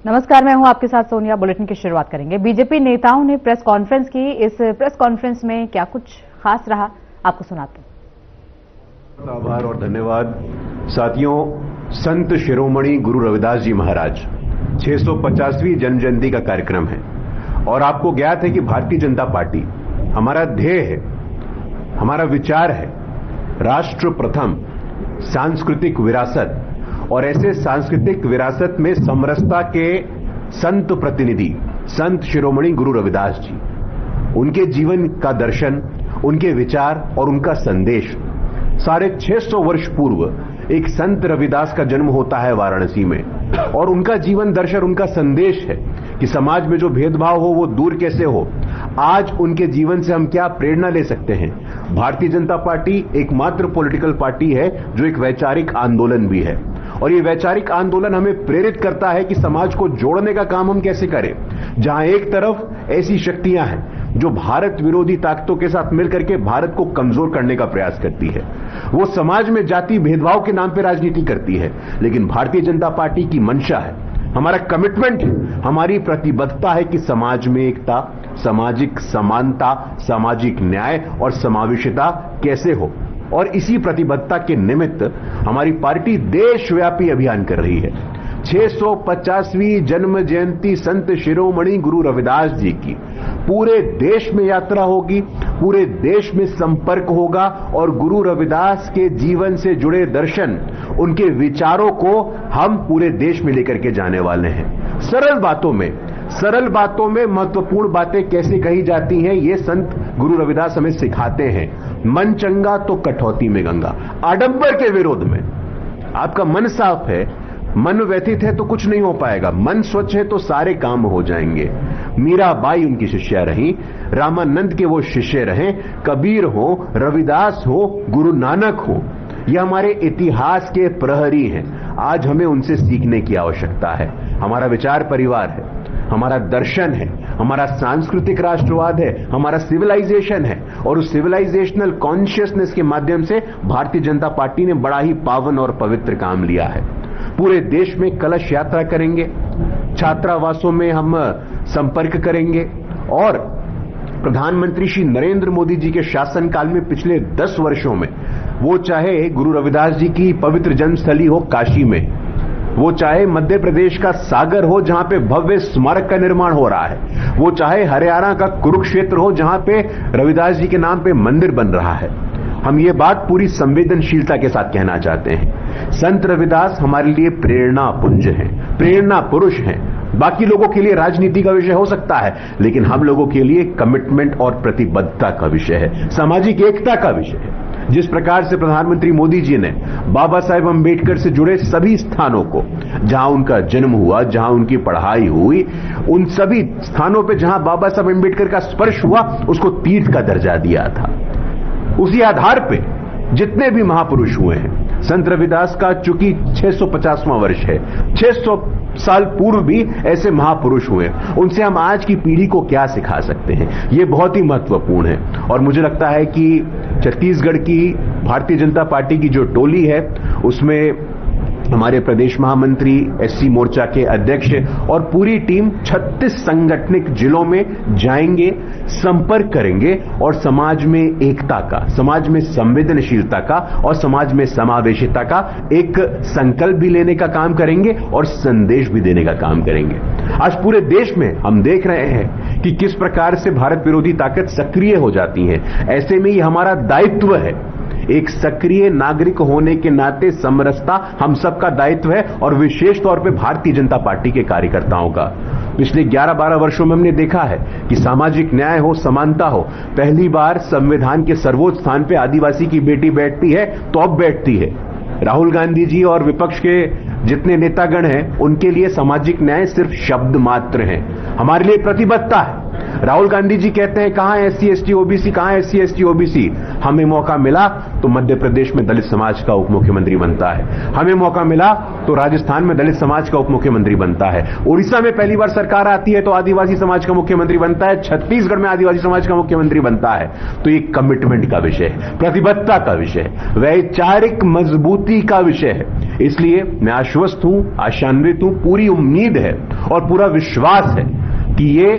नमस्कार, मैं हूं आपके साथ सोनिया। बुलेटिन की शुरुआत करेंगे। बीजेपी नेताओं ने प्रेस कॉन्फ्रेंस की। इस प्रेस कॉन्फ्रेंस में क्या कुछ खास रहा, आपको सुनाते हैं। आभार और धन्यवाद। साथियों, संत शिरोमणि गुरु रविदास जी महाराज 650वीं जन्म जयंती का कार्यक्रम है और आपको ज्ञात है कि भारतीय जनता पार्टी हमारा ध्येय है, हमारा विचार है राष्ट्र प्रथम, सांस्कृतिक विरासत, और ऐसे सांस्कृतिक विरासत में समरसता के संत प्रतिनिधि संत शिरोमणि गुरु रविदास जी, उनके जीवन का दर्शन, उनके विचार और उनका संदेश। 650 वर्ष पूर्व एक संत रविदास का जन्म होता है वाराणसी में, और उनका जीवन दर्शन, उनका संदेश है कि समाज में जो भेदभाव हो वो दूर कैसे हो। आज उनके जीवन से हम क्या प्रेरणा ले सकते हैं। भारतीय जनता पार्टी एकमात्र पॉलिटिकल पार्टी है जो एक वैचारिक आंदोलन भी है, और ये वैचारिक आंदोलन हमें प्रेरित करता है कि समाज को जोड़ने का काम हम कैसे करें। जहां एक तरफ ऐसी शक्तियां हैं जो भारत विरोधी ताकतों के साथ मिलकर के भारत को कमजोर करने का प्रयास करती है, वो समाज में जाति भेदभाव के नाम पर राजनीति करती है, लेकिन भारतीय जनता पार्टी की मंशा है, हमारा कमिटमेंट है, हमारी प्रतिबद्धता है कि समाज में एकता, सामाजिक समानता, सामाजिक न्याय और समावेशिता कैसे हो। और इसी प्रतिबद्धता के निमित्त हमारी पार्टी देशव्यापी अभियान कर रही है। 650वीं जन्म जयंती संत शिरोमणि गुरु रविदास जी की पूरे देश में यात्रा होगी, पूरे देश में संपर्क होगा, और गुरु रविदास के जीवन से जुड़े दर्शन, उनके विचारों को हम पूरे देश में लेकर के जाने वाले हैं। सरल बातों में महत्वपूर्ण बातें कैसे कही जाती हैं, ये संत गुरु रविदास हमें सिखाते हैं। मन चंगा तो कठौती में गंगा। आडंबर के विरोध में आपका मन साफ है, मन व्यथित है तो कुछ नहीं हो पाएगा, मन स्वच्छ है तो सारे काम हो जाएंगे। मीराबाई उनकी शिष्या रही, रामानंद के वो शिष्य रहे, कबीर हो, रविदास हो, गुरु नानक हो, ये हमारे इतिहास के प्रहरी हैं। आज हमें उनसे सीखने की आवश्यकता है। हमारा विचार परिवार है, हमारा दर्शन है, हमारा सांस्कृतिक राष्ट्रवाद है, हमारा सिविलाइजेशन है, और उस सिविलाइजेशनल कॉन्शियसनेस के माध्यम से भारतीय जनता पार्टी ने बड़ा ही पावन और पवित्र काम लिया है। पूरे देश में कलश यात्रा करेंगे, छात्रावासों में हम संपर्क करेंगे, और प्रधानमंत्री श्री नरेंद्र मोदी जी के शासनकाल में पिछले 10 वर्षों में, वो चाहे गुरु रविदास जी की पवित्र जन्मस्थली हो काशी में, वो चाहे मध्य प्रदेश का सागर हो जहां पे भव्य स्मारक का निर्माण हो रहा है, वो चाहे हरियाणा का कुरुक्षेत्र हो जहां पे रविदास जी के नाम पे मंदिर बन रहा है, हम ये बात पूरी संवेदनशीलता के साथ कहना चाहते हैं। संत रविदास हमारे लिए प्रेरणा पुंज हैं, प्रेरणा पुरुष हैं। बाकी लोगों के लिए राजनीति का विषय हो सकता है, लेकिन हम लोगों के लिए कमिटमेंट और प्रतिबद्धता का विषय है, सामाजिक एकता का विषय है। जिस प्रकार से प्रधानमंत्री मोदी जी ने बाबा साहेब अंबेडकर से जुड़े सभी स्थानों को, जहां उनका जन्म हुआ, जहां उनकी पढ़ाई हुई, उन सभी स्थानों पे जहां बाबा साहेब अंबेडकर का स्पर्श हुआ, उसको तीर्थ का दर्जा दिया था। उसी आधार पे जितने भी महापुरुष हुए हैं, संत रविदास का चूंकि 650वां वर्ष है, 600 साल पूर्व भी ऐसे महापुरुष हुए, उनसे हम आज की पीढ़ी को क्या सिखा सकते हैं, ये बहुत ही महत्वपूर्ण है। और मुझे लगता है कि छत्तीसगढ़ की भारतीय जनता पार्टी की जो टोली है, उसमें हमारे प्रदेश महामंत्री, एससी मोर्चा के अध्यक्ष और पूरी टीम 36 संगठनिक जिलों में जाएंगे, संपर्क करेंगे, और समाज में एकता का, समाज में संवेदनशीलता का और समाज में समावेशिता का एक संकल्प भी लेने का काम करेंगे और संदेश भी देने का काम करेंगे। आज पूरे देश में हम देख रहे हैं कि किस प्रकार से भारत विरोधी ताकत सक्रिय हो जाती है। ऐसे में ये हमारा दायित्व है, एक सक्रिय नागरिक होने के नाते समरसता हम सबका दायित्व है, और विशेष तौर पे भारतीय जनता पार्टी के कार्यकर्ताओं का। पिछले 11-12 वर्षों में हमने देखा है कि सामाजिक न्याय हो, समानता हो, पहली बार संविधान के सर्वोच्च स्थान पे आदिवासी की बेटी बैठती है तो अब बैठती है। राहुल गांधी जी और विपक्ष के जितने नेतागण हैं, उनके लिए सामाजिक न्याय सिर्फ शब्द मात्र है, हमारे लिए प्रतिबद्धता है। राहुल गांधी जी कहते हैं कहां है एससी एसटी ओबीसी, कहां है एससी एसटी ओबीसी। हमें मौका मिला तो मध्य प्रदेश में दलित समाज का उप मुख्यमंत्री बनता है, हमें मौका मिला तो राजस्थान में दलित समाज का उप मुख्यमंत्री बनता है, उड़ीसा में पहली बार सरकार आती है तो आदिवासी समाज का मुख्यमंत्री बनता है, छत्तीसगढ़ में आदिवासी समाज का मुख्यमंत्री बनता है। तो ये कमिटमेंट का विषय है, प्रतिबद्धता का विषय है, वैचारिक मजबूती का विषय है। इसलिए मैं आश्वस्त हूं, आशान्वित हूं, पूरी उम्मीद है और पूरा विश्वास है कि ये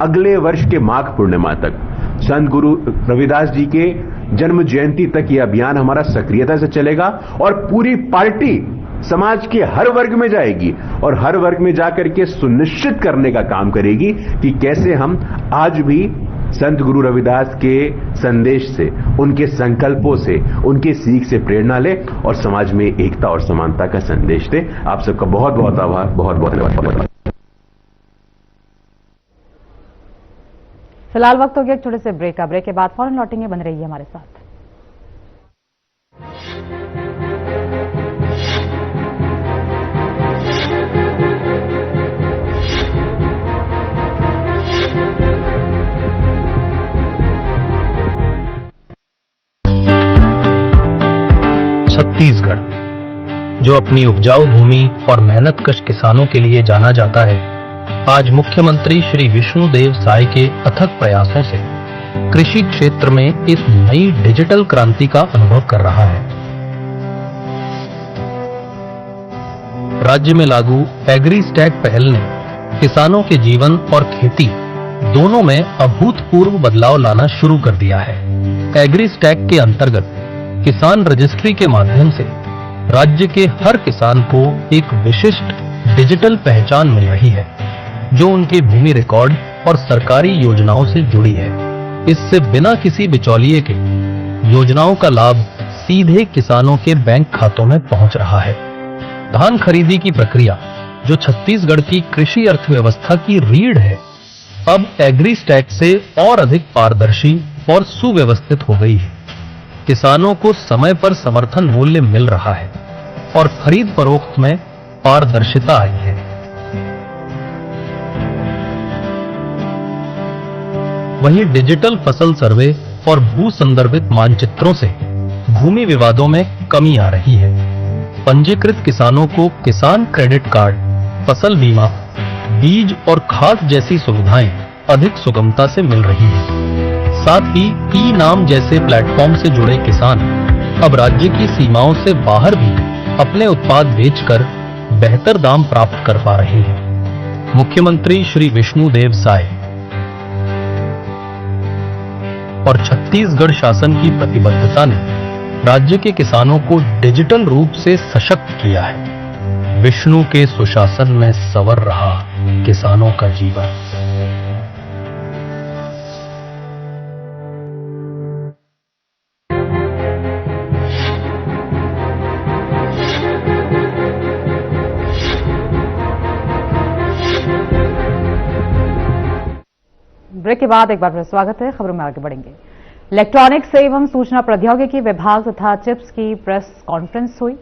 अगले वर्ष के माघ पूर्णिमा तक संत गुरु रविदास जी के जन्म जयंती तक यह अभियान हमारा सक्रियता से चलेगा और पूरी पार्टी समाज के हर वर्ग में जाएगी और हर वर्ग में जाकर के सुनिश्चित करने का काम करेगी कि कैसे हम आज भी संत गुरु रविदास के संदेश से, उनके संकल्पों से, उनके सीख से प्रेरणा ले और समाज में एकता और समानता का संदेश दे। आप सबका बहुत बहुत आभार, बहुत बहुत धन्यवाद। फिलहाल वक्त हो गया एक छोटे से ब्रेक का। ब्रेक के बाद फौरन लौटेंगे, बने रहिए हमारे साथ। छत्तीसगढ़, जो अपनी उपजाऊ भूमि और मेहनतकश किसानों के लिए जाना जाता है, आज मुख्यमंत्री श्री विष्णुदेव साय के अथक प्रयासों से कृषि क्षेत्र में एक नई डिजिटल क्रांति का अनुभव कर रहा है। राज्य में लागू एग्रीस्टैक पहल ने किसानों के जीवन और खेती दोनों में अभूतपूर्व बदलाव लाना शुरू कर दिया है। एग्रीस्टैक के अंतर्गत किसान रजिस्ट्री के माध्यम से राज्य के हर किसान को एक विशिष्ट डिजिटल पहचान मिल रही है, जो उनके भूमि रिकॉर्ड और सरकारी योजनाओं से जुड़ी है। इससे बिना किसी बिचौलिए के योजनाओं का लाभ सीधे किसानों के बैंक खातों में पहुंच रहा है। धान खरीदी की प्रक्रिया, जो छत्तीसगढ़ की कृषि अर्थव्यवस्था की रीढ़ है, अब एग्रीस्टैक से और अधिक पारदर्शी और सुव्यवस्थित हो गई है। किसानों को समय पर समर्थन मूल्य मिल रहा है और खरीद फरोख्त में पारदर्शिता आई है। वहीं डिजिटल फसल सर्वे और भू संदर्भित मानचित्रों से भूमि विवादों में कमी आ रही है। पंजीकृत किसानों को किसान क्रेडिट कार्ड, फसल बीमा, बीज और खाद जैसी सुविधाएं अधिक सुगमता से मिल रही हैं। साथ ही ई नाम जैसे प्लेटफॉर्म से जुड़े किसान अब राज्य की सीमाओं से बाहर भी अपने उत्पाद बेचकर बेहतर दाम प्राप्त कर पा रहे हैं। मुख्यमंत्री श्री विष्णुदेव साय और छत्तीसगढ़ शासन की प्रतिबद्धता ने राज्य के किसानों को डिजिटल रूप से सशक्त किया है। विष्णु के सुशासन में संवर रहा किसानों का जीवन। ब्रेक के बाद एक बार फिर स्वागत है। खबरों में आगे बढ़ेंगे। इलेक्ट्रॉनिक्स एवं सूचना प्रौद्योगिकी विभाग तथा चिप्स की प्रेस कॉन्फ्रेंस हुई।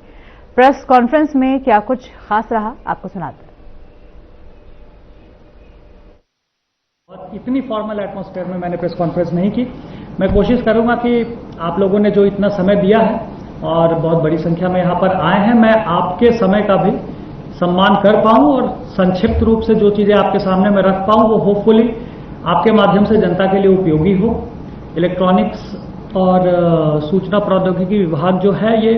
प्रेस कॉन्फ्रेंस में क्या कुछ खास रहा, आपको सुनाते हैं। इतनी फॉर्मल एटमॉस्फेयर में मैंने प्रेस कॉन्फ्रेंस नहीं की। मैं कोशिश करूंगा कि आप लोगों ने जो इतना समय दिया है और बहुत बड़ी संख्या में यहां पर आए हैं, मैं आपके समय का भी सम्मान कर पाऊं और संक्षिप्त रूप से जो चीजें आपके सामने में रख पाऊं वो होपफुली आपके माध्यम से जनता के लिए उपयोगी हो। इलेक्ट्रॉनिक्स और सूचना प्रौद्योगिकी विभाग जो है ये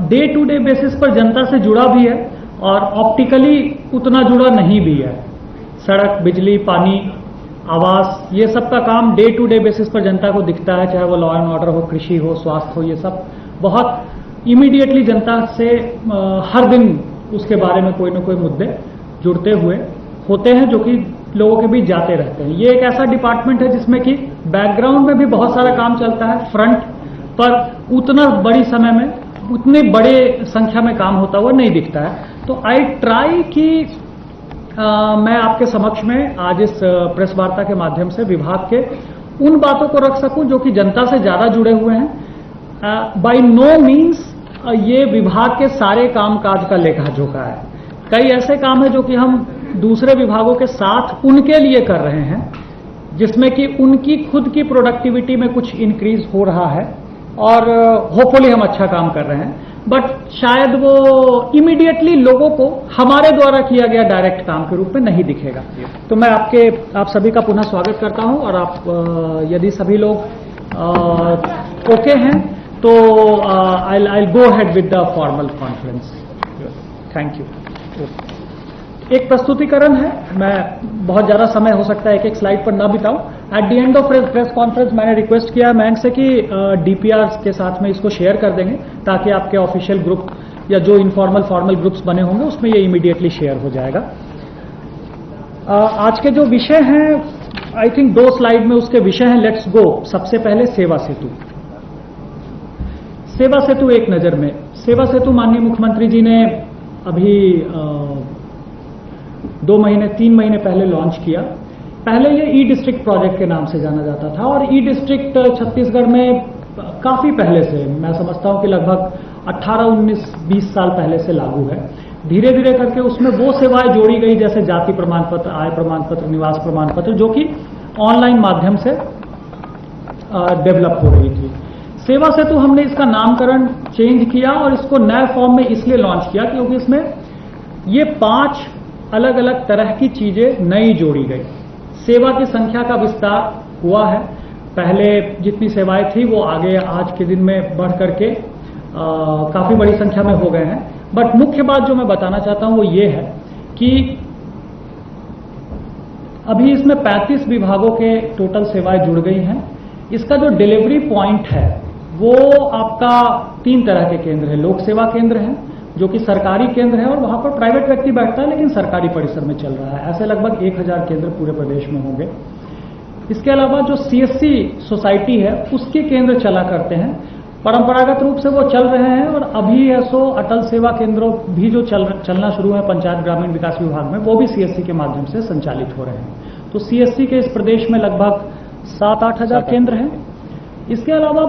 डे टू डे बेसिस पर जनता से जुड़ा भी है और ऑप्टिकली उतना जुड़ा नहीं भी है। सड़क, बिजली, पानी, आवास, ये सब का काम डे टू डे बेसिस पर जनता को दिखता है, चाहे वो लॉ एंड ऑर्डर हो, कृषि हो, स्वास्थ्य हो, ये सब बहुत इमीडिएटली जनता से हर दिन उसके बारे में कोई ना कोई मुद्दे जुड़ते हुए होते हैं, जो कि लोगों के बीच जाते रहते हैं। ये एक ऐसा डिपार्टमेंट है जिसमें कि बैकग्राउंड में भी बहुत सारा काम चलता है, फ्रंट पर उतना बड़ी समय में उतने बड़े संख्या में काम होता हुआ नहीं दिखता है। तो आई ट्राई कि मैं आपके समक्ष में आज इस प्रेस वार्ता के माध्यम से विभाग के उन बातों को रख सकूं जो कि जनता से ज्यादा जुड़े हुए हैं। बाय नो मीन्स ये विभाग के सारे कामकाज का लेखा जोखा है। कई ऐसे काम है जो कि हम दूसरे विभागों के साथ उनके लिए कर रहे हैं, जिसमें कि उनकी खुद की प्रोडक्टिविटी में कुछ इंक्रीज हो रहा है और होपफुली हम अच्छा काम कर रहे हैं। बट शायद वो इमीडिएटली लोगों को हमारे द्वारा किया गया डायरेक्ट काम के रूप में नहीं दिखेगा। तो मैं आप सभी का पुनः स्वागत करता हूं और आप यदि सभी लोग ओके हैं तो I'll go ahead with the formal conference. Thank you. एक प्रस्तुतिकरण है, मैं बहुत ज्यादा समय हो सकता है एक स्लाइड पर ना बिताऊं. At the end of press conference मैंने रिक्वेस्ट किया मयंक से कि डीपीआर के साथ में इसको शेयर कर देंगे ताकि आपके ऑफिशियल ग्रुप या जो इनफॉर्मल फॉर्मल ग्रुप्स बने होंगे उसमें ये इमीडिएटली शेयर हो जाएगा. आज के जो विषय हैं, आई थिंक 2 स्लाइड में उसके विषय हैं. Let's go. सबसे पहले सेवा सेतु. सेवा सेतु एक नजर में. सेवा सेतु माननीय मुख्यमंत्री जी ने अभी 2 महीने 3 महीने पहले लॉन्च किया. पहले ये ई डिस्ट्रिक्ट प्रोजेक्ट के नाम से जाना जाता था और ई डिस्ट्रिक्ट छत्तीसगढ़ में काफी पहले से, मैं समझता हूं कि लगभग 18, 19, 20 साल पहले से लागू है. धीरे धीरे करके उसमें वो सेवाएं जोड़ी गई जैसे जाति प्रमाण पत्र, आय प्रमाण पत्र, निवास प्रमाण पत्र, जो कि ऑनलाइन माध्यम से डेवलप हो रही थी. सेवा सेतु हमने इसका नामकरण चेंज किया और इसको नए फॉर्म में इसलिए लॉन्च किया क्योंकि इसमें ये 5 अलग अलग तरह की चीजें नई जोड़ी गई. सेवा की संख्या का विस्तार हुआ है. पहले जितनी सेवाएं थी वो आगे आज के दिन में बढ़ करके काफी बड़ी संख्या में हो गए हैं. बट मुख्य बात जो मैं बताना चाहता हूं वो ये है कि अभी इसमें 35 विभागों के टोटल सेवाएं जुड़ गई हैं. इसका जो डिलीवरी पॉइंट है वो आपका 3 तरह के केंद्र है. लोक सेवा केंद्र है जो कि सरकारी केंद्र है और वहां पर प्राइवेट व्यक्ति बैठता है लेकिन सरकारी परिसर में चल रहा है. ऐसे लगभग 1000 केंद्र पूरे प्रदेश में होंगे. इसके अलावा जो सीएससी सोसाइटी है उसके केंद्र चला करते हैं. परंपरागत रूप से वो चल रहे हैं और अभी सो अटल सेवा केंद्रों भी जो चलना शुरू है पंचायत ग्रामीण विकास विभाग में, वो भी सीएससी के माध्यम से संचालित हो रहे हैं. तो सीएससी के इस प्रदेश में लगभग 7-8 हजार केंद्र हैं. इसके अलावा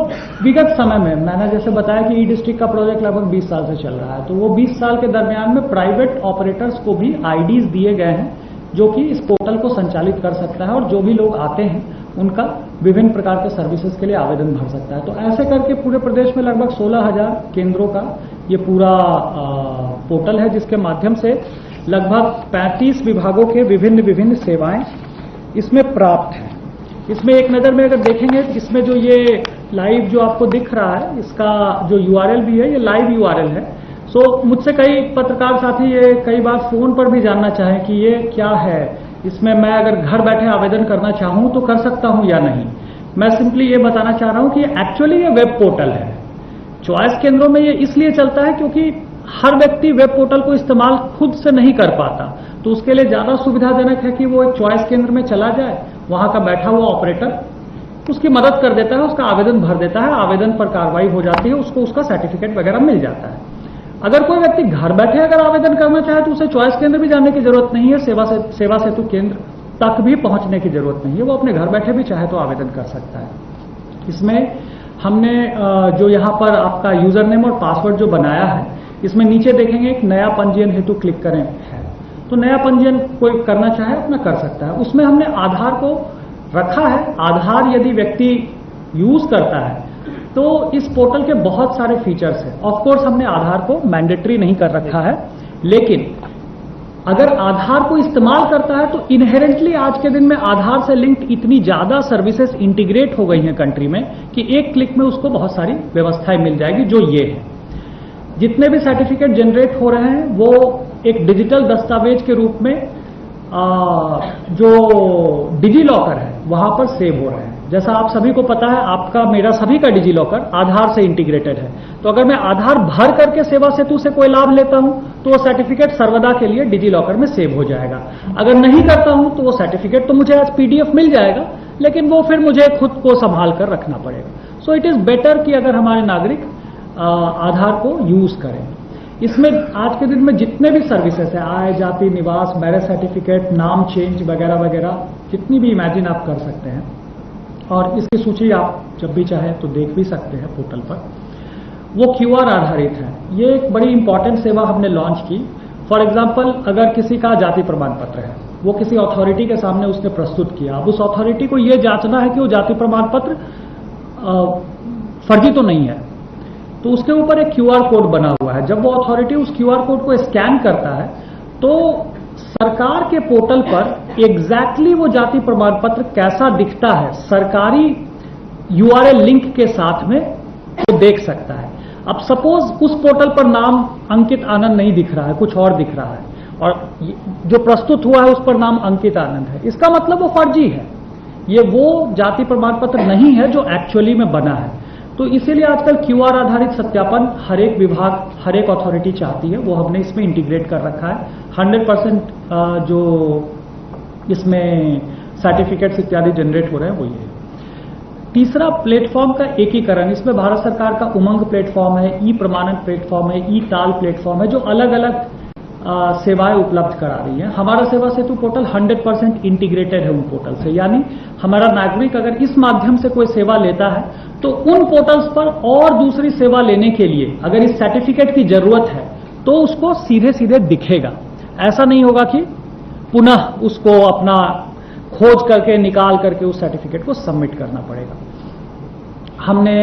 विगत समय में मैंने जैसे बताया कि ई डिस्ट्रिक्ट का प्रोजेक्ट लगभग 20 साल से चल रहा है. तो वो 20 साल के दरमियान में प्राइवेट ऑपरेटर्स को भी आईडीज दिए गए हैं जो कि इस पोर्टल को संचालित कर सकता है और जो भी लोग आते हैं उनका विभिन्न प्रकार के सर्विसेज के लिए आवेदन भर सकता है. तो ऐसे करके पूरे प्रदेश में लगभग 16,000 केंद्रों का ये पूरा पोर्टल है जिसके माध्यम से लगभग 35 विभागों के विभिन्न सेवाएं इसमें प्राप्त हैं. इसमें एक नजर में अगर देखेंगे इसमें जो ये लाइव जो आपको दिख रहा है इसका जो यूआरएल भी है ये लाइव यूआरएल है. सो मुझसे कई पत्रकार साथी ये कई बार फोन पर भी जानना चाहें कि ये क्या है, इसमें मैं अगर घर बैठे आवेदन करना चाहूं तो कर सकता हूं या नहीं. मैं सिंपली ये बताना चाह रहा हूं कि एक्चुअली ये वेब पोर्टल है. चॉइस केंद्रों में ये इसलिए चलता है क्योंकि हर व्यक्ति वेब पोर्टल को इस्तेमाल खुद से नहीं कर पाता. तो उसके लिए ज्यादा सुविधाजनक है कि वो एक चॉइस केंद्र में चला जाए, वहां का बैठा हुआ ऑपरेटर उसकी मदद कर देता है, उसका आवेदन भर देता है, आवेदन पर कार्रवाई हो जाती है, उसको उसका सर्टिफिकेट वगैरह मिल जाता है. अगर कोई व्यक्ति घर बैठे अगर आवेदन करना चाहे तो उसे चॉइस केंद्र भी जाने की जरूरत नहीं है, सेवा सेतु केंद्र तक भी पहुंचने की जरूरत नहीं है. वो अपने घर बैठे भी चाहे तो आवेदन कर सकता है. इसमें हमने जो यहां पर आपका यूजर नेम और पासवर्ड जो बनाया है, इसमें नीचे देखेंगे एक नया पंजीयन हेतु क्लिक करें है. तो नया पंजीयन कोई करना चाहे अपना कर सकता है. उसमें हमने आधार को रखा है. आधार यदि व्यक्ति यूज करता है तो इस पोर्टल के बहुत सारे फीचर्स हैं. ऑफ कोर्स हमने आधार को मैंडेटरी नहीं कर रखा है, लेकिन अगर आधार को इस्तेमाल करता है तो इनहेरेंटली आज के दिन में आधार से लिंक्ड इतनी ज्यादा सर्विसेज इंटीग्रेट हो गई हैं कंट्री में कि एक क्लिक में उसको बहुत सारी व्यवस्थाएं मिल जाएगी. जो ये है, जितने भी सर्टिफिकेट जनरेट हो रहे हैं वो एक डिजिटल दस्तावेज के रूप में जो डिजी लॉकर है वहां पर सेव हो रहे हैं. जैसा आप सभी को पता है, आपका मेरा सभी का डिजी लॉकर आधार से इंटीग्रेटेड है. तो अगर मैं आधार भर करके सेवा सेतु से कोई लाभ लेता हूं तो वो सर्टिफिकेट सर्वदा के लिए डिजी लॉकर में सेव हो जाएगा. अगर नहीं करता हूं तो वो सर्टिफिकेट तो मुझे आज पीडीएफ मिल जाएगा, लेकिन वो फिर मुझे खुद को संभाल कर रखना पड़ेगा. सो इट इज बेटर कि अगर हमारे नागरिक आधार को यूज करें. इसमें आज के दिन में जितने भी सर्विसेज है, आय, जाति, निवास, मैरिज सर्टिफिकेट, नाम चेंज वगैरह वगैरह, जितनी भी इमेजिन आप कर सकते हैं, और इसकी सूची आप जब भी चाहें तो देख भी सकते हैं पोर्टल पर. वो क्यूआर आधारित है. ये एक बड़ी इंपॉर्टेंट सेवा हमने लॉन्च की. फॉर एग्जाम्पल, अगर किसी का जाति प्रमाण पत्र है, वो किसी अथॉरिटी के सामने उसने प्रस्तुत किया. अब उस अथॉरिटी को ये जांचना है कि वो जाति प्रमाण पत्र फर्जी तो नहीं है, तो उसके ऊपर एक क्यूआर कोड बना हुआ है. जब वो अथॉरिटी उस क्यूआर कोड को स्कैन करता है तो सरकार के पोर्टल पर एग्जैक्टली वो जाति प्रमाण पत्र कैसा दिखता है सरकारी यूआरएल लिंक के साथ में वो देख सकता है। अब सपोज उस पोर्टल पर नाम अंकित आनंद नहीं दिख रहा है, कुछ और दिख रहा है, और जो प्रस्तुत हुआ है उस पर नाम अंकित आनंद है, इसका मतलब वो फर्जी है, ये वो जाति प्रमाण पत्र नहीं है जो एक्चुअली में बना है। तो इसीलिए आजकल क्यूआर आधारित सत्यापन हर एक विभाग, हर एक अथॉरिटी चाहती है, वो हमने इसमें इंटीग्रेट कर रखा है। 100% जो इसमें सर्टिफिकेट्स इत्यादि जनरेट हो रहे हैं वो ये है। तीसरा, प्लेटफॉर्म का एकीकरण। इसमें भारत सरकार का उमंग प्लेटफॉर्म है, ई प्रमाणन प्लेटफॉर्म है, ई ताल प्लेटफॉर्म है, जो अलग अलग सेवाएं उपलब्ध करा रही है। हमारा सेवा सेतु पोर्टल 100% इंटीग्रेटेड है उन पोर्टल से, यानी हमारा नागरिक अगर इस माध्यम से कोई सेवा लेता है तो उन पोर्टल्स पर और दूसरी सेवा लेने के लिए अगर इस सर्टिफिकेट की जरूरत है तो उसको सीधे सीधे दिखेगा। ऐसा नहीं होगा कि पुनः उसको अपना खोज करके निकाल करके उस सर्टिफिकेट को सबमिट करना पड़ेगा। हमने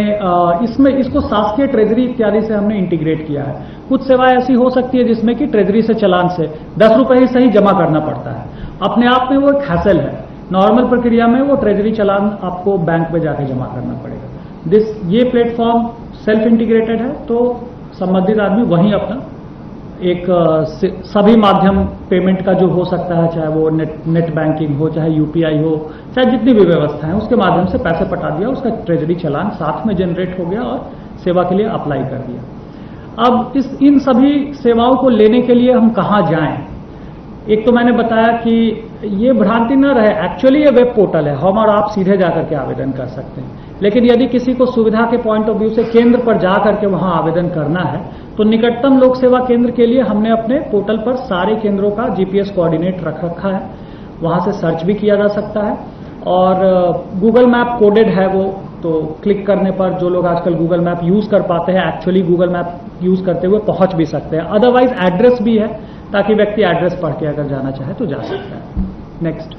इसमें इसको शासकीय ट्रेजरी इत्यादि से हमने इंटीग्रेट किया है। कुछ सेवाएं ऐसी हो सकती है जिसमें कि ट्रेजरी से चलान से 10 रुपए ही सही जमा करना पड़ता है, अपने आप में वो एक हैसल है। नॉर्मल प्रक्रिया में वो ट्रेजरी चलान आपको बैंक में जाके जमा करना पड़ेगा। ये प्लेटफॉर्म सेल्फ इंटीग्रेटेड है, तो संबंधित आदमी वहीं अपना एक सभी माध्यम पेमेंट का जो हो सकता है, चाहे वो नेट बैंकिंग हो, चाहे यूपीआई हो, चाहे जितनी भी व्यवस्था है, उसके माध्यम से पैसे पटा दिया, उसका ट्रेजरी चलान साथ में जनरेट हो गया और सेवा के लिए अप्लाई कर दिया। अब इन सभी सेवाओं को लेने के लिए हम कहाँ जाएं? एक तो मैंने बताया कि ये भ्रांति न रहे, एक्चुअली ये वेब पोर्टल है, हम और आप सीधे जाकर के आवेदन कर सकते हैं। लेकिन यदि किसी को सुविधा के पॉइंट ऑफ व्यू से केंद्र पर जाकर के वहां आवेदन करना है तो निकटतम लोक सेवा केंद्र के लिए हमने अपने पोर्टल पर सारे केंद्रों का जीपीएस कोऑर्डिनेट रख रखा है, वहां से सर्च भी किया जा सकता है। और गूगल मैप कोडेड है वो, तो क्लिक करने पर जो लोग आजकल गूगल मैप यूज कर पाते हैं एक्चुअली गूगल मैप यूज करते हुए पहुंच भी सकते हैं। अदरवाइज एड्रेस भी है, ताकि व्यक्ति एड्रेस पढ़ के अगर जाना चाहे तो जा सकता है। नेक्स्ट,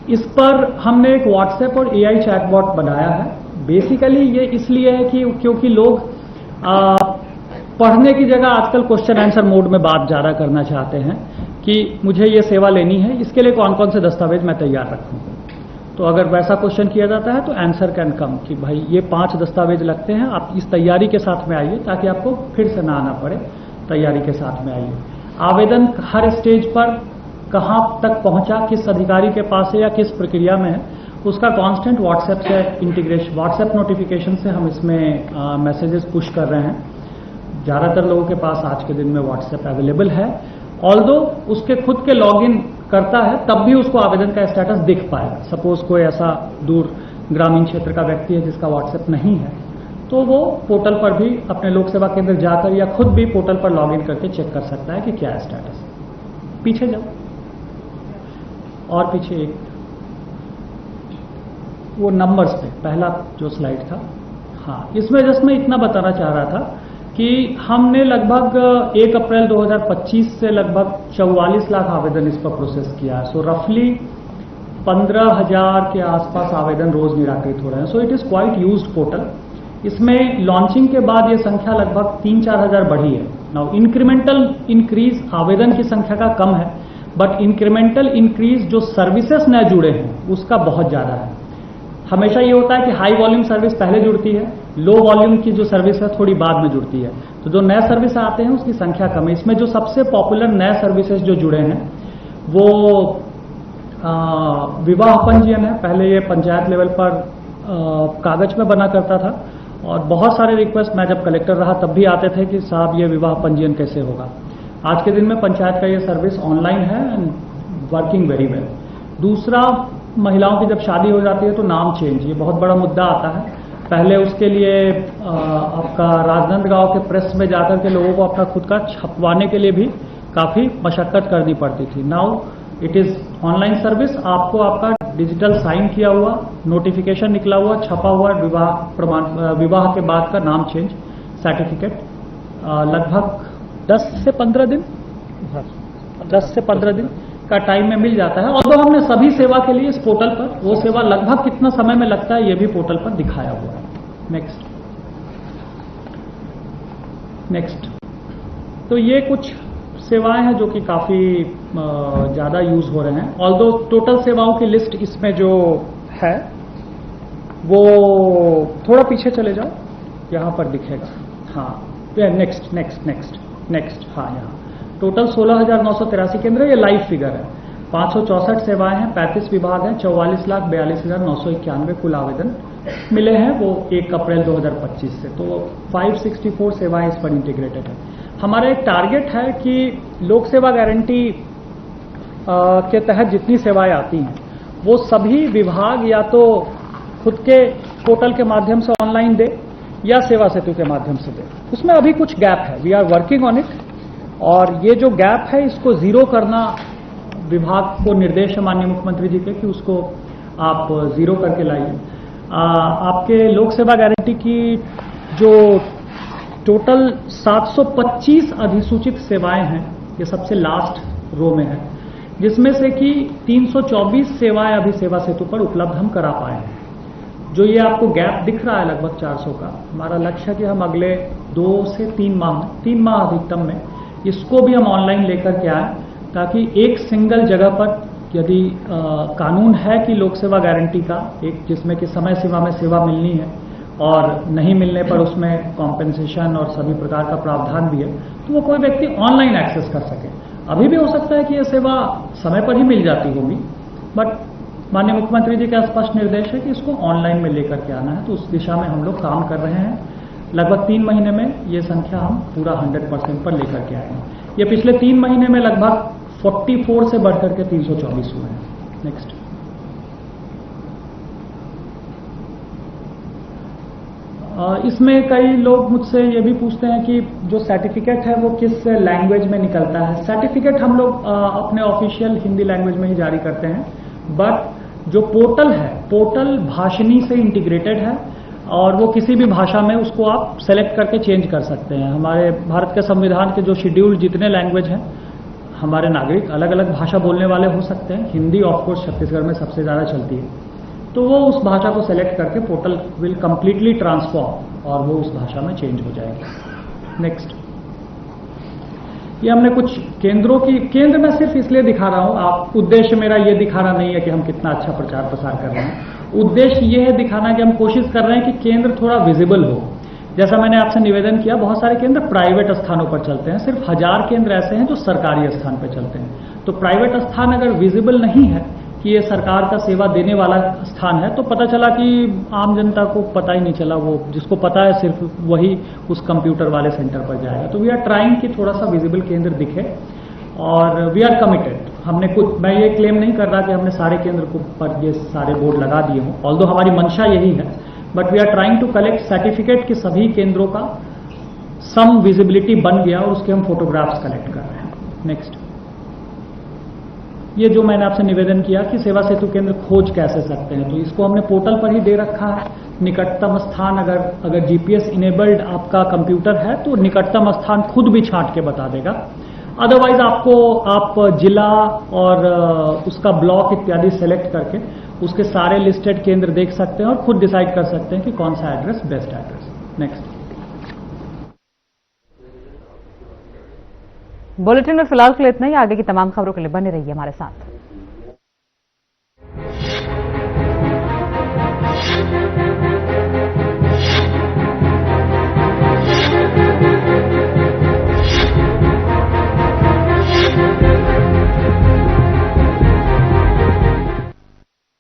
इस पर हमने एक व्हाट्सएप और एआई चैटबॉट बनाया है। बेसिकली ये इसलिए है कि क्योंकि लोग पढ़ने की जगह आजकल क्वेश्चन आंसर मोड में बात ज्यादा करना चाहते हैं कि मुझे ये सेवा लेनी है, इसके लिए कौन कौन से दस्तावेज मैं तैयार रखूं। तो अगर वैसा क्वेश्चन किया जाता है तो आंसर कैन कम कि भाई ये 5 दस्तावेज लगते हैं, आप इस तैयारी के साथ में आइए, ताकि आपको फिर से ना आना पड़े, तैयारी के साथ में आइए। आवेदन हर स्टेज पर कहां तक पहुंचा, किस अधिकारी के पास है या किस प्रक्रिया में है, उसका कांस्टेंट व्हाट्सएप से इंटीग्रेशन, व्हाट्सएप नोटिफिकेशन से हम इसमें मैसेजेस पुश कर रहे हैं। ज्यादातर लोगों के पास आज के दिन में व्हाट्सएप अवेलेबल है, ऑल्दो उसके खुद के लॉगिन करता है तब भी उसको आवेदन का स्टेटस दिख पाएगा। सपोज कोई ऐसा दूर ग्रामीण क्षेत्र का व्यक्ति है जिसका व्हाट्सएप नहीं है, तो वो पोर्टल पर भी अपने लोक सेवा केंद्र जाकर या खुद भी पोर्टल पर लॉगिन करके चेक कर सकता है कि क्या है स्टेटस। पीछे जाओ और पीछे एक वो नंबर्स पे पहला जो स्लाइड था, हाँ, इसमें जस्ट मैं इतना बताना चाह रहा था कि हमने लगभग 1 अप्रैल 2025 से लगभग 44 लाख आवेदन इस पर प्रोसेस किया है। सो रफली 15,000 के आसपास आवेदन रोज निराकृत हो रहे हैं। So it is quite used portal. इसमें लॉन्चिंग के बाद ये संख्या लगभग 3-4 हजार बढ़ी है। नाउ इंक्रीमेंटल इंक्रीज आवेदन की संख्या का कम है, बट इंक्रीमेंटल इंक्रीज जो सर्विसेज नए जुड़े हैं उसका बहुत ज्यादा है। हमेशा ये होता है कि हाई वॉल्यूम सर्विस पहले जुड़ती है, लो वॉल्यूम की जो सर्विस है थोड़ी बाद में जुड़ती है, तो जो नए सर्विस आते हैं उसकी संख्या कम है। इसमें जो सबसे पॉपुलर नए सर्विसेज जो जुड़े हैं वो विवाह पंजीयन है। पहले ये पंचायत लेवल पर कागज में बना करता था और बहुत सारे रिक्वेस्ट मैं जब कलेक्टर रहा तब भी आते थे कि साहब ये विवाह पंजीयन कैसे होगा। आज के दिन में पंचायत का ये सर्विस ऑनलाइन है एंड वर्किंग वेरी वेल। दूसरा, महिलाओं की जब शादी हो जाती है तो नाम चेंज, ये बहुत बड़ा मुद्दा आता है। पहले उसके लिए आपका राजनांदगांव के प्रेस में जाकर के लोगों को अपना खुद का छपवाने के लिए भी काफी मशक्कत करनी पड़ती थी। Now it is online service, आपको आपका डिजिटल साइन किया हुआ नोटिफिकेशन निकला हुआ छपा हुआ विवाह के बाद का नाम चेंज सर्टिफिकेट लगभग 10 से 15 दिन का टाइम में मिल जाता है। और तो हमने सभी सेवा के लिए इस पोर्टल पर वो सेवा लगभग कितना समय में लगता है ये भी पोर्टल पर दिखाया हुआ है। नेक्स्ट, तो ये कुछ सेवाएं हैं जो कि काफी ज्यादा यूज हो रहे हैं। ऑल्दो टोटल सेवाओं की लिस्ट इसमें जो है वो थोड़ा पीछे चले जाओ, यहाँ पर दिखेगा। हाँ, नेक्स्ट नेक्स्ट नेक्स्ट नेक्स्ट, हाँ यहाँ टोटल 16,983 केंद्र, ये लाइव फिगर है। 564 सेवाएं हैं, 35 विभाग हैं, 44,42,991 कुल आवेदन मिले हैं, वो 1 अप्रैल 2025 से। तो 564 सेवाएं इस पर इंटीग्रेटेड है। हमारा एक टारगेट है कि लोक सेवा गारंटी के तहत जितनी सेवाएं आती हैं वो सभी विभाग या तो खुद के पोर्टल के माध्यम से ऑनलाइन दे या सेवा सेतु के माध्यम से दे। उसमें अभी कुछ गैप है, we are working on it, और ये जो गैप है इसको जीरो करना विभाग को निर्देश है माननीय मुख्यमंत्री जी के कि उसको आप जीरो करके लाइए। आपके लोक सेवा गारंटी की जो टोटल 725 अधिसूचित सेवाएं हैं, ये सबसे लास्ट रो में है, जिसमें से कि 324 सेवाएं अभी सेवा सेतु पर उपलब्ध हम करा पाए हैं। जो ये आपको गैप दिख रहा है लगभग 400 का, हमारा लक्ष्य है कि हम अगले 2 से 3 माह अधिकतम में इसको भी हम ऑनलाइन लेकर के आए, ताकि एक सिंगल जगह पर यदि कानून है कि लोक सेवा गारंटी का एक जिसमें कि समय सीमा में सेवा मिलनी है और नहीं मिलने पर उसमें कॉम्पेंसेशन और सभी प्रकार का प्रावधान भी है, तो वो कोई व्यक्ति ऑनलाइन एक्सेस कर सके। अभी भी हो सकता है कि यह सेवा समय पर ही मिल जाती होगी, बट माननीय मुख्यमंत्री जी का स्पष्ट निर्देश है कि इसको ऑनलाइन में लेकर के आना है, तो उस दिशा में हम लोग काम कर रहे हैं। लगभग 3 महीने में ये संख्या हम पूरा 100% पर लेकर के आए हैं। ये पिछले 3 महीने में लगभग 44 से बढ़कर के 324 हुए हैं। नेक्स्ट, इसमें कई लोग मुझसे ये भी पूछते हैं कि जो सर्टिफिकेट है वो किस लैंग्वेज में निकलता है। सर्टिफिकेट हम लोग अपने ऑफिशियल हिंदी लैंग्वेज में ही जारी करते हैं, बट जो पोर्टल है, पोर्टल भाषिणी से इंटीग्रेटेड है और वो किसी भी भाषा में उसको आप सेलेक्ट करके चेंज कर सकते हैं। हमारे भारत के संविधान के जो शेड्यूल जितने लैंग्वेज हैं, हमारे नागरिक अलग अलग भाषा बोलने वाले हो सकते हैं। हिंदी ऑफकोर्स छत्तीसगढ़ में सबसे ज़्यादा चलती है, तो वो उस भाषा को सेलेक्ट करके पोर्टल विल कंप्लीटली ट्रांसफॉर्म और वो उस भाषा में चेंज हो जाएगी। नेक्स्ट, ये हमने कुछ केंद्रों की, केंद्र में सिर्फ इसलिए दिखा रहा हूं, आप उद्देश्य मेरा ये दिखाना नहीं है कि हम कितना अच्छा प्रचार प्रसार कर रहे हैं। उद्देश्य ये है दिखाना कि हम कोशिश कर रहे हैं कि केंद्र थोड़ा विजिबल हो। जैसा मैंने आपसे निवेदन किया, बहुत सारे केंद्र प्राइवेट स्थानों पर चलते हैं, सिर्फ 1000 केंद्र ऐसे हैं जो सरकारी स्थान पर चलते हैं। तो प्राइवेट स्थान अगर विजिबल नहीं है कि ये सरकार का सेवा देने वाला स्थान है, तो पता चला कि आम जनता को पता ही नहीं चला, वो जिसको पता है सिर्फ वही उस कंप्यूटर वाले सेंटर पर जाएगा। तो वी आर ट्राइंग कि थोड़ा सा विजिबल केंद्र दिखे और वी आर कमिटेड। हमने कुछ, मैं ये क्लेम नहीं कर रहा कि हमने सारे केंद्र को पर ये सारे बोर्ड लगा दिए हों, ऑल्दो हमारी मंशा यही है, but we are trying to collect certificate कि सभी केंद्रों का सम विजिबिलिटी बन गया और उसके हम फोटोग्राफ्स कलेक्ट कर रहे हैं। नेक्स्ट, ये जो मैंने आपसे निवेदन किया कि सेवा सेतु केंद्र खोज कैसे सकते हैं, तो इसको हमने पोर्टल पर ही दे रखा है। निकटतम स्थान, अगर जीपीएस इनेबल्ड आपका कंप्यूटर है तो निकटतम स्थान खुद भी छांट के बता देगा। अदरवाइज आप जिला और उसका ब्लॉक इत्यादि सेलेक्ट करके उसके सारे लिस्टेड केंद्र देख सकते हैं और खुद डिसाइड कर सकते हैं कि कौन सा address best address. Next, bulletin में फिलहाल के लिए इतना ही। आगे की तमाम खबरों के लिए बने रहिए हमारे साथ।